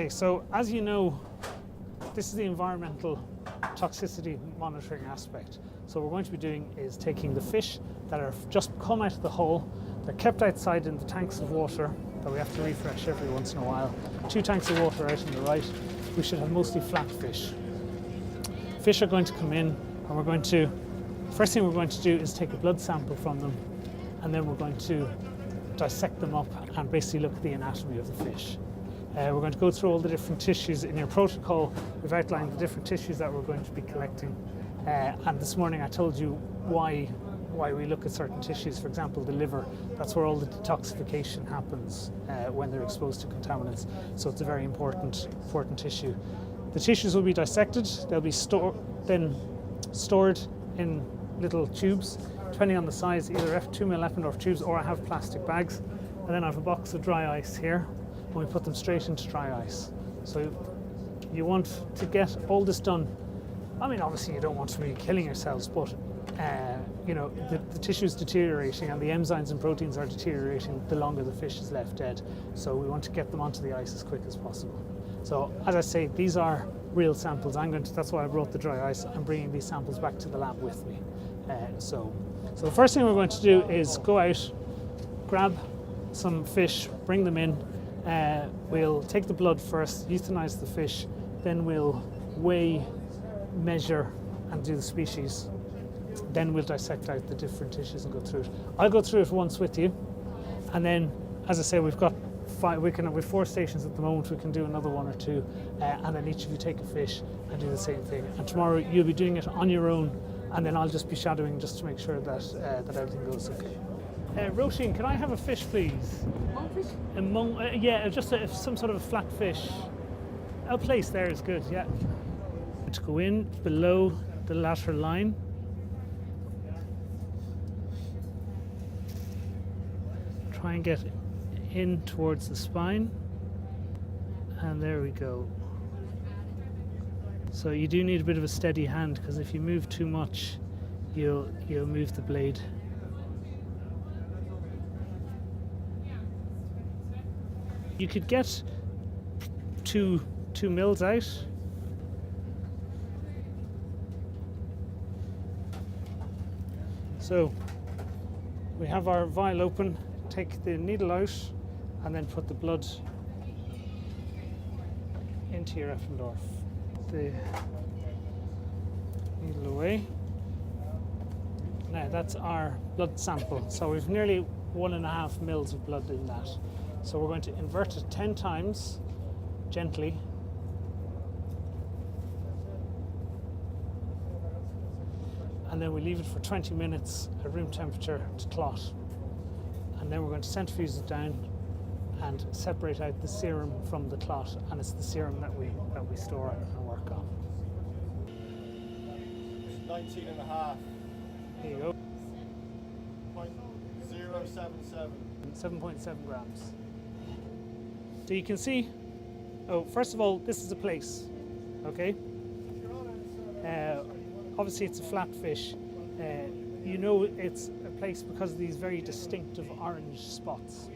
Okay, so as you know, this is the environmental toxicity monitoring aspect. So what we're going to be doing is taking the fish that are just come out of the hole, they're kept outside in the tanks of water that we have to refresh every once in a while. 2 tanks of water out on the right. We should have mostly flatfish. Fish are going to come in, and we're going to, first thing we're going to do is take a blood sample from them, and then we're going to dissect them up and basically look at the anatomy of the fish. We're going to go through all the different tissues. In your protocol, we've outlined the different tissues that we're going to be collecting. And this morning I told you why we look at certain tissues. For example, the liver, that's where all the detoxification happens when they're exposed to contaminants. So it's a very important tissue. The tissues will be dissected. They'll be stored in little tubes, depending on the size, either 2 ml Eppendorf tubes, or I have plastic bags. And then I have a box of dry ice here, and we put them straight into dry ice. So you want to get all this done. I mean, obviously you don't want to be killing yourselves, but you know, the tissue is deteriorating and the enzymes and proteins are deteriorating the longer the fish is left dead. So we want to get them onto the ice as quick as possible. So as I say, these are real samples. That's why I brought the dry ice. I'm bringing these samples back to the lab with me. So the first thing we're going to do is go out, grab some fish, bring them in. We'll take the blood first, euthanize the fish, then we'll weigh, measure and do the species. Then we'll dissect out the different tissues and go through it. I'll go through it once with you, and then, as I say, we've got with 4 stations at the moment. We can do another 1 or 2, and then each of you take a fish and do the same thing. And tomorrow you'll be doing it on your own, and then I'll just be shadowing just to make sure that that everything goes okay. Roisin, can I have a fish, please? Monkfish? Yeah, just some sort of a flat fish. A place there is good, yeah. To go in below the lateral line. Try and get in towards the spine. And there we go. So you do need a bit of a steady hand, because if you move too much, you'll move the blade. You could get two mils out. So we have our vial open, take the needle out and then put the blood into your Eppendorf. The needle away. Now that's our blood sample. So we've nearly 1.5 mils of blood in that. So we're going to invert it 10 times, gently. And then we leave it for 20 minutes at room temperature to clot. And then we're going to centrifuge it down and separate out the serum from the clot. And it's the serum that we store and work on. 19.5. There you go. 0.077. 7.7 grams. So you can see, first of all, this is a place, okay? Obviously it's a flatfish. You know it's a place because of these very distinctive orange spots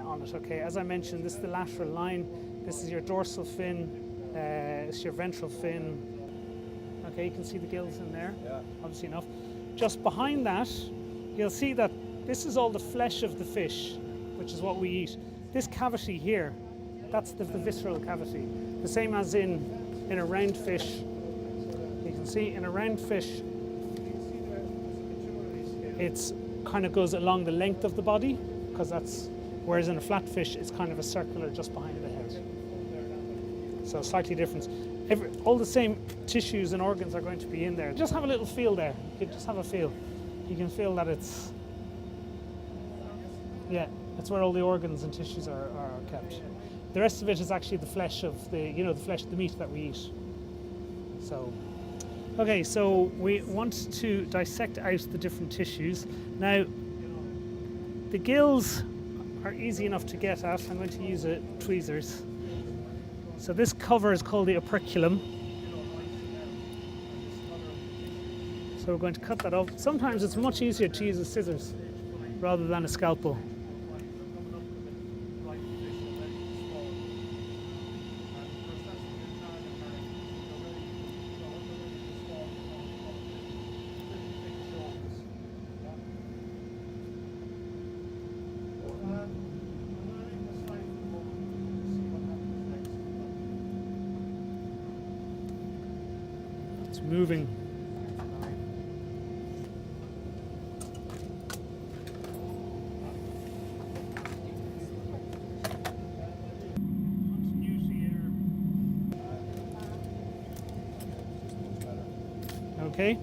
on it, okay? As I mentioned, this is the lateral line. This is your dorsal fin, it's your ventral fin. Okay, you can see the gills in there, yeah. Obviously enough. Just behind that, you'll see that this is all the flesh of the fish, which is what we eat. This cavity here, that's the visceral cavity. The same as in a round fish. You can see in a round fish, it's kind of goes along the length of the body, because whereas in a flat fish, it's kind of a circular just behind the head. So slightly different. All the same tissues and organs are going to be in there. Just have a little feel there. You can just have a feel. You can feel that it's where all the organs and tissues are kept. The rest of it is actually the flesh of the meat that we eat. So, okay, so we want to dissect out the different tissues. Now, the gills are easy enough to get at. I'm going to use tweezers. So this cover is called the operculum. So we're going to cut that off. Sometimes it's much easier to use scissors rather than a scalpel. moving. Okay.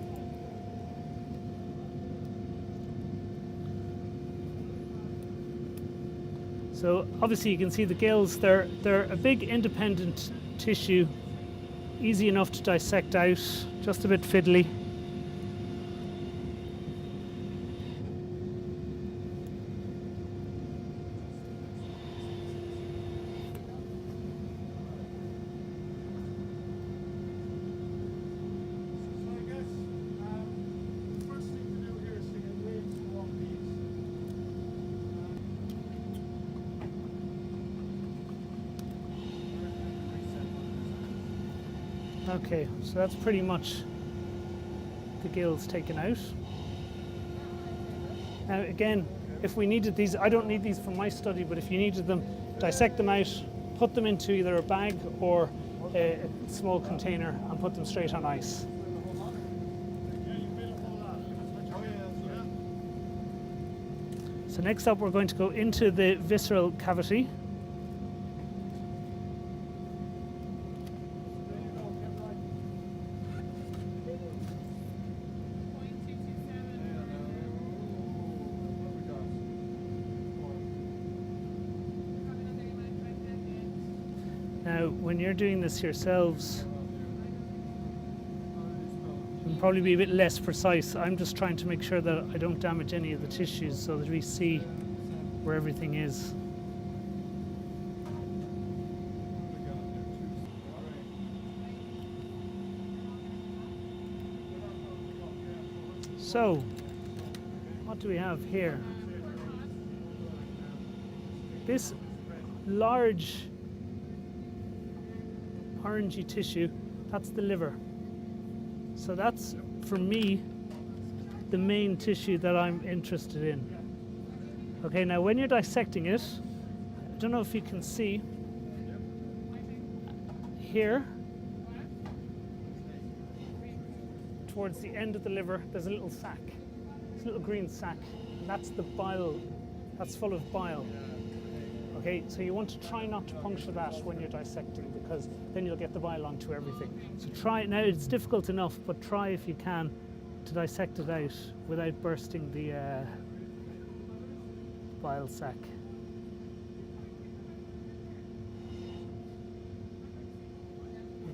So obviously you can see the gills, they're a big independent tissue, easy enough to dissect out, just a bit fiddly. Okay, so that's pretty much the gills taken out. Now again, if we needed these, I don't need these for my study, but if you needed them, dissect them out, put them into either a bag or a small container and put them straight on ice. So next up we're going to go into the visceral cavity. Now, when you're doing this yourselves, you can probably be a bit less precise. I'm just trying to make sure that I don't damage any of the tissues so that we see where everything is. So, what do we have here? This large orangey tissue, that's the liver. So that's, for me, the main tissue that I'm interested in. Okay, now when you're dissecting it, I don't know if you can see, here, towards the end of the liver, there's a little sac. It's a little green sac, and that's the bile, that's full of bile. Okay, so you want to try not to puncture that when you're dissecting, because then you'll get the bile onto everything. So try, now it's difficult enough, but try if you can to dissect it out without bursting the bile sac.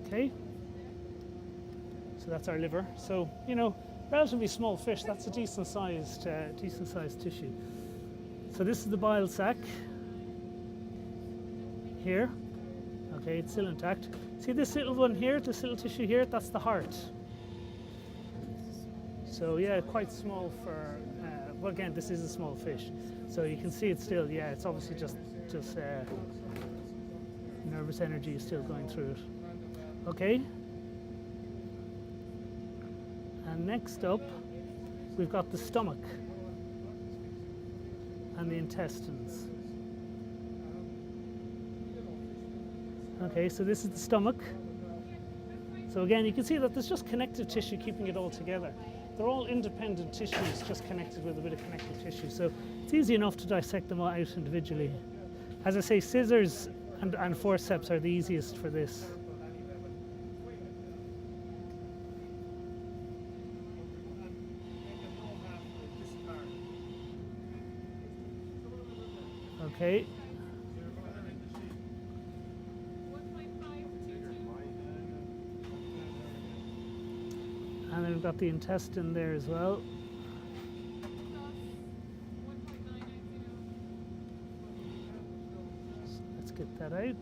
Okay, so that's our liver. So, you know, relatively small fish, that's a decent sized tissue. So this is the bile sac. Here, okay, it's still intact. See this little one here, this little tissue here, that's the heart. So yeah, quite small for, well again, this is a small fish. So you can see it's still, yeah, it's obviously just nervous energy is still going through it. Okay. And next up, we've got the stomach and the intestines. Okay, so this is the stomach. So again, you can see that there's just connective tissue keeping it all together. They're all independent tissues, just connected with a bit of connective tissue. So it's easy enough to dissect them all out individually. As I say, scissors and forceps are the easiest for this. Okay. And then we've got the intestine there as well. So let's get that out.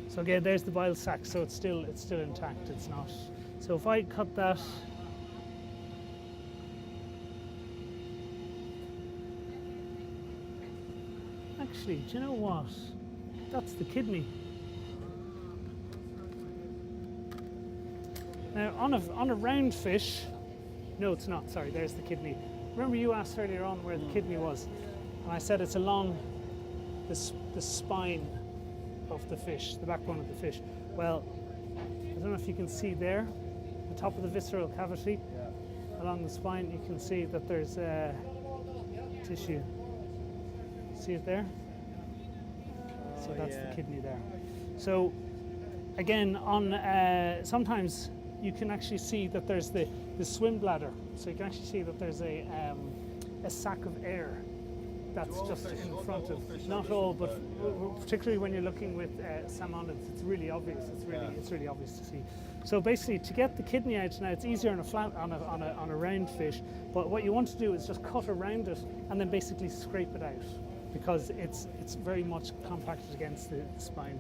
So again, there's the bile sac, so it's still intact, it's not. So if I cut that, actually, do you know what? That's the kidney. Now, on a round fish, no, it's not. Sorry, there's the kidney. remember you asked earlier on where the kidney was, and I said it's along the spine of the fish, the backbone of the fish. Well, I don't know if you can see there, the top of the visceral cavity, along the spine, you can see that there's tissue. See it there? So that's the kidney there. So again, on sometimes you can actually see that there's the swim bladder. So you can actually see that there's a sac of air that's just in front of, not all, but particularly when you're looking with salmonids, it's really obvious. It's really obvious to see. So basically, to get the kidney out now, it's easier on a round fish. But what you want to do is just cut around it and then basically scrape it out, because it's very much compacted against the spine.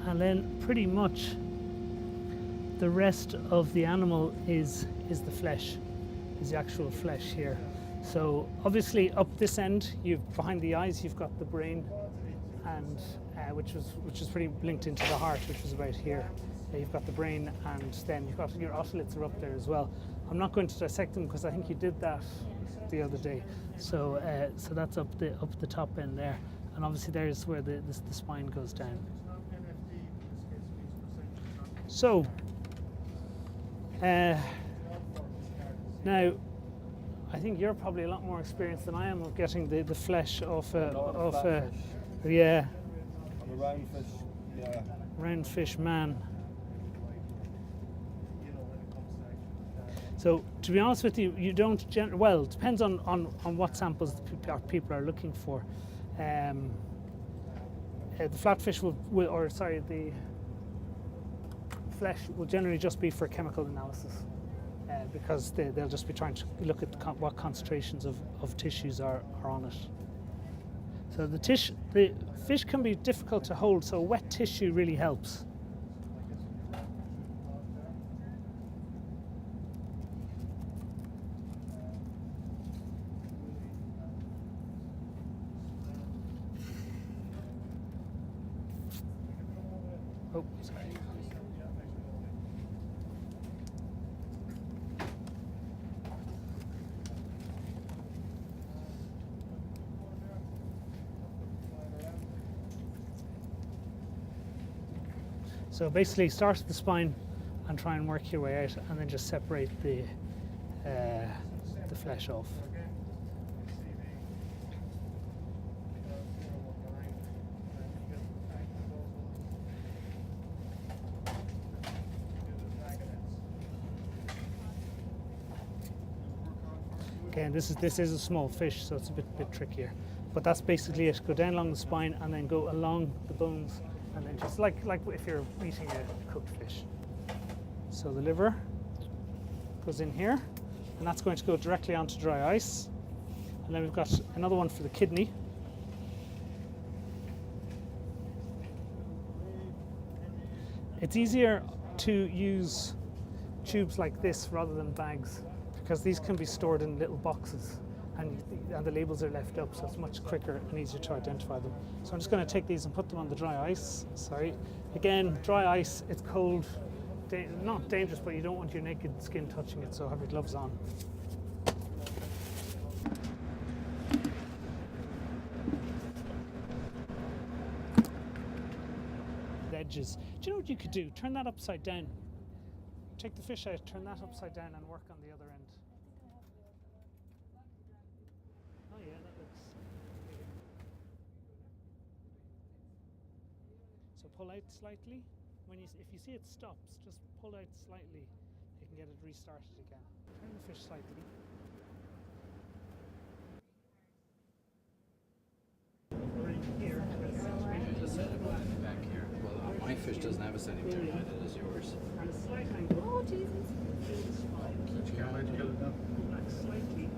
And then pretty much the rest of the animal is the flesh, is the actual flesh here. So obviously up this end, behind the eyes, you've got the brain, and which is pretty linked into the heart, which was about here. You've got the brain, and then you've got your otoliths are up there as well. I'm not going to dissect them because I think you did that the other day. So so that's up the top end there, and obviously there's where the spine goes down. So now I think you're probably a lot more experienced than I am of getting the flesh off yeah. I'm a round fish, yeah. Round fish man. So to be honest with you, you don't well, it depends on what samples people are looking for. The flatfish the flesh will generally just be for chemical analysis, because they'll just be trying to look at what concentrations of tissues are on it. So the fish can be difficult to hold, so wet tissue really helps. Oh, sorry. So basically start at the spine and try and work your way out, and then just separate the flesh off. Again, this is a small fish, so it's a bit trickier. But that's basically it. Go down along the spine and then go along the bones, and then just like if you're eating a cooked fish. So the liver goes in here, and that's going to go directly onto dry ice. And then we've got another one for the kidney. It's easier to use tubes like this rather than bags, because these can be stored in little boxes, and the labels are left up, so it's much quicker and easier to identify them. So I'm just going to take these and put them on the dry ice. Sorry. Again, dry ice, it's cold, not dangerous, but you don't want your naked skin touching it, so have your gloves on. The edges. Do you know what you could do? Turn that upside down. Take the fish out, turn that upside down, and work on the other end. Oh yeah, that looks. So pull out slightly. If you see it stops, just pull out slightly. You can get it restarted again. Turn the fish slightly. fish doesn't have a setting behind it as yours. And a slight angle. Oh, Jesus. Feels fine. You can't wait to get it done. Back slightly.